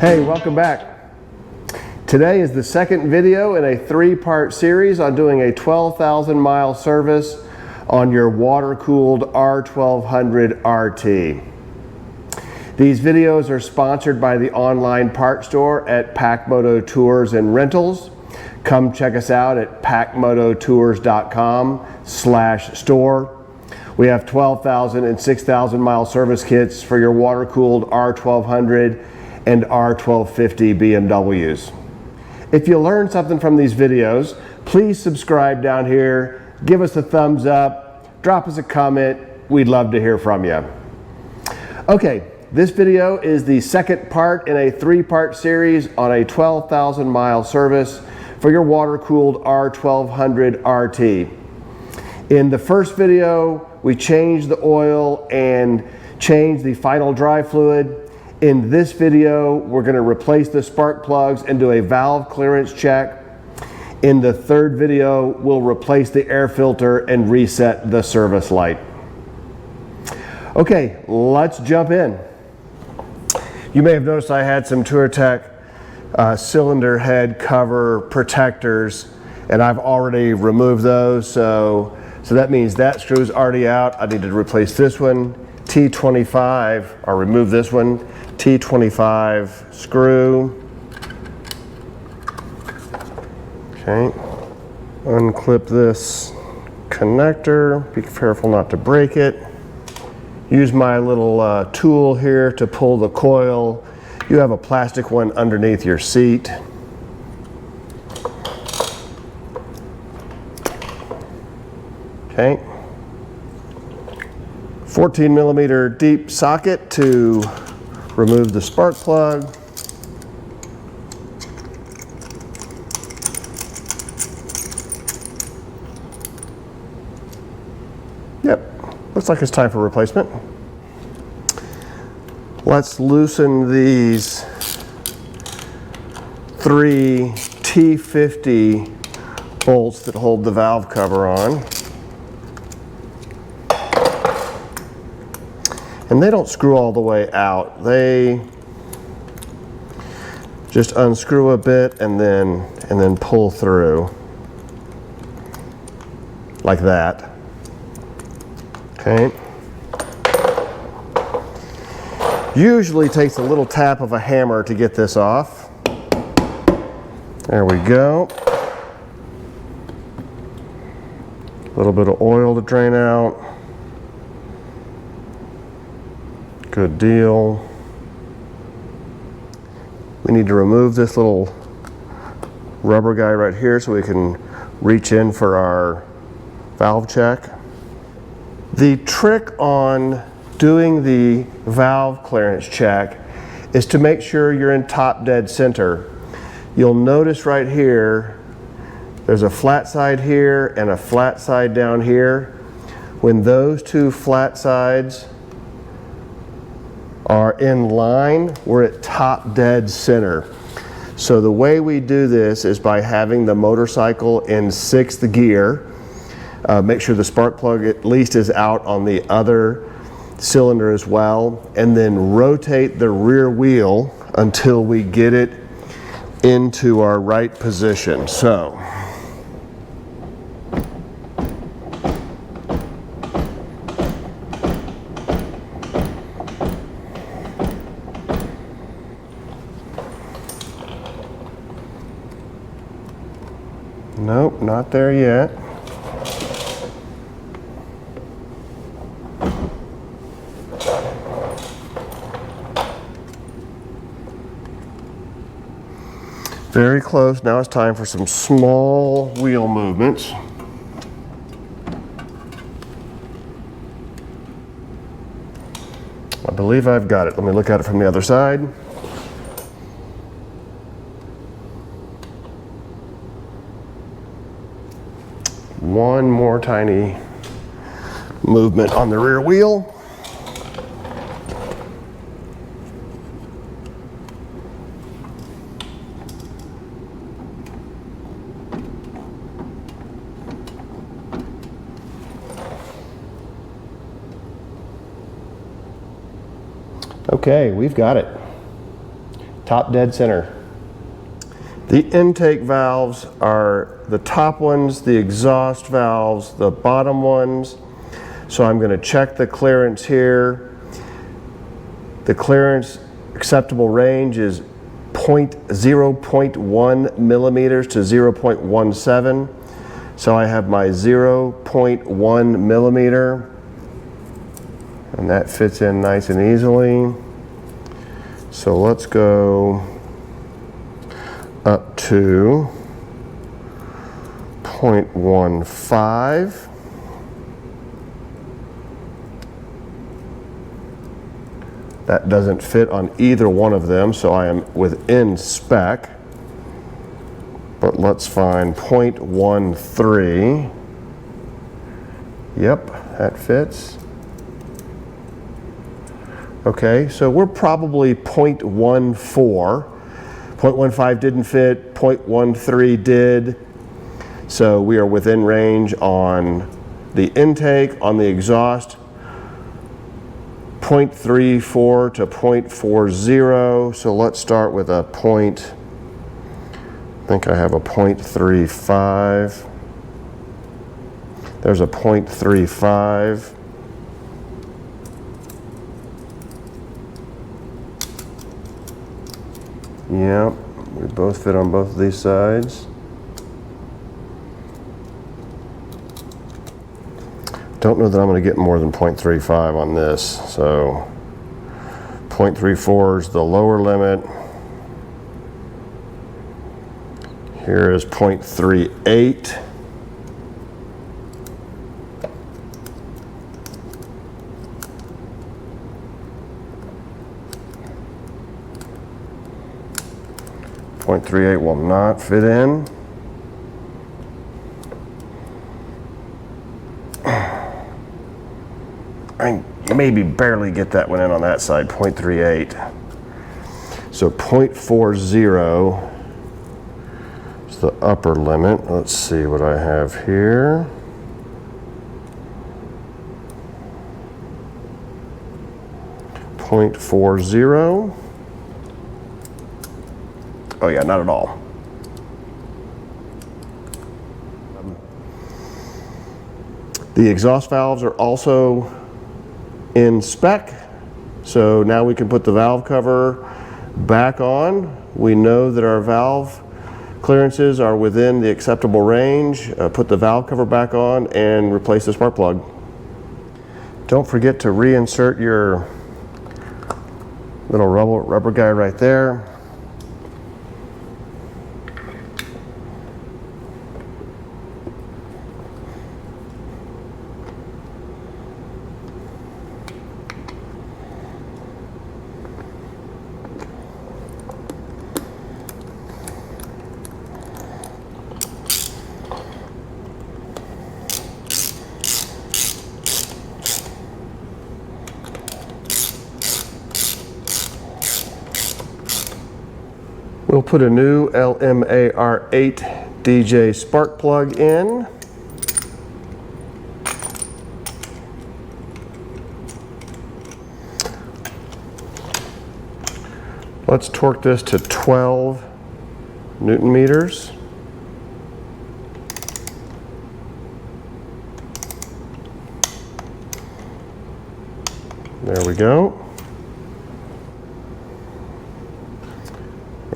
Hey, welcome back. Today is the second video in a three-part series on doing a 12,000 mile service on your water-cooled R1200RT. These videos are sponsored by the online part store at Packmoto Tours and Rentals. Come check us out at packmototours.com/store. We have 12,000 and 6,000 mile service kits for your water-cooled R1200 and R1250 BMWs. If you learned something from these videos, please subscribe down here, give us a thumbs up, drop us a comment. We'd love to hear from you. Okay, this video is the second part in a three-part series on a 12,000 mile service for your water-cooled R1200RT. In the first video, we changed the oil and changed the final dry fluid. In this video, we're going to replace the spark plugs and do a valve clearance check. In the third video, we'll replace the air filter and reset the service light. Okay, let's jump in. You may have noticed I had some TourTech cylinder head cover protectors, and I've already removed those, so that means that screw's already out. I need to replace this one, T25, or remove this one, T25 screw. Okay, unclip this connector, be careful not to break it. Use my little tool here to pull the coil. You have a plastic one underneath your seat. Okay, 14 millimeter deep socket to remove the spark plug. Yep, looks like it's time for replacement. Let's loosen these 3 T50 bolts that hold the valve cover on. And they don't screw all the way out. They just unscrew a bit and then pull through like that. Okay. Usually takes a little tap of a hammer to get this off. There we go. A little bit of oil to drain out. Good deal. We need to remove this little rubber guy right here so we can reach in for our valve check. The trick on doing the valve clearance check is to make sure you're in top dead center. You'll notice right here there's a flat side here and a flat side down here. When those two flat sides are in line, we're at top dead center. So the way we do this is by having the motorcycle in 6th gear. Make sure the spark plug at least is out on the other cylinder as well, and then rotate the rear wheel until we get it into our right position. So nope, not there yet. Very close. Now it's time for some small wheel movements. I believe I've got it. Let me look at it from the other side. One more tiny movement on the rear wheel. Okay, we've got it. top dead center. The intake valves are the top ones, the exhaust valves, the bottom ones. So I'm going to check the clearance here. The clearance acceptable range is 0.1 millimeters to 0.17. So I have my 0.1 millimeter, and that fits in nice and easily. So let's go up to 0.15. That doesn't fit on either one of them, so I am within spec. But let's find 0.13. Yep, that fits. Okay, so we're probably 0.14. 0.15 didn't fit, 0.13 did. So we are within range on the intake, on the exhaust. 0.34 to 0.40. So let's start with a point. I think I have a 0.35. There's a 0.35. Yep, we both fit on both of these sides. Don't know that I'm going to get more than 0.35 on this, so 0.34 is the lower limit. Here is 0.38. .38 will not fit in. I maybe barely get that one in on that side, 0.38. So 0.40 is the upper limit. Let's see what I have here. .40. Oh yeah, not at all. The exhaust valves are also in spec, so now we can put the valve cover back on. We know that our valve clearances are within the acceptable range. Put the valve cover back on and replace the spark plug. Don't forget to reinsert your little rubber guide right there. We'll put a new LMA R8 DJ spark plug in. Let's torque this to 12 Newton meters. There we go.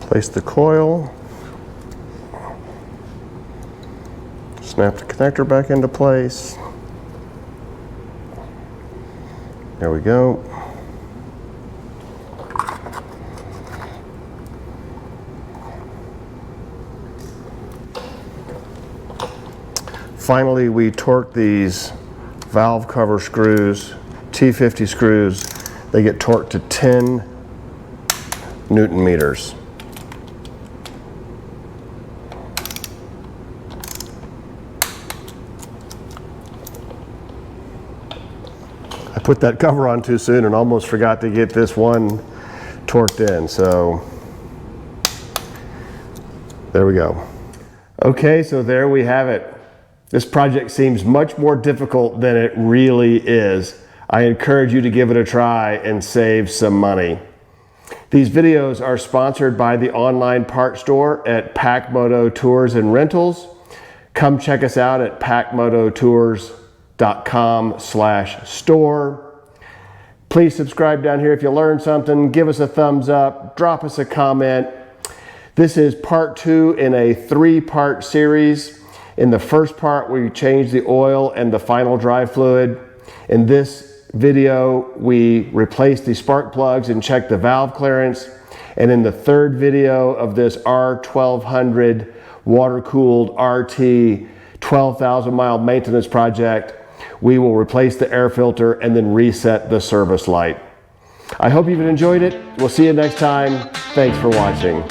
Place the coil, snap the connector back into place. There we go. Finally, we torque these valve cover screws, T50 screws. They get torqued to 10 Newton meters. Put that cover on too soon and almost forgot to get this one torqued in, so there we go. Okay, so there we have it. This project seems much more difficult than it really is. I encourage you to give it a try and save some money. These videos are sponsored by the online part store at Packmoto Tours and Rentals. Come check us out at packmototours.com/store. Please subscribe down here if you learned something. Give us a thumbs up, drop us a comment. This is part 2 in a 3-part series. In the first part, we changed the oil and the final drive fluid. In this video, we replaced the spark plugs and checked the valve clearance. And in the third video of this R1200 water-cooled RT 12,000 mile maintenance project, we will replace the air filter and then reset the service light. I hope you've enjoyed it. We'll see you next time. Thanks for watching.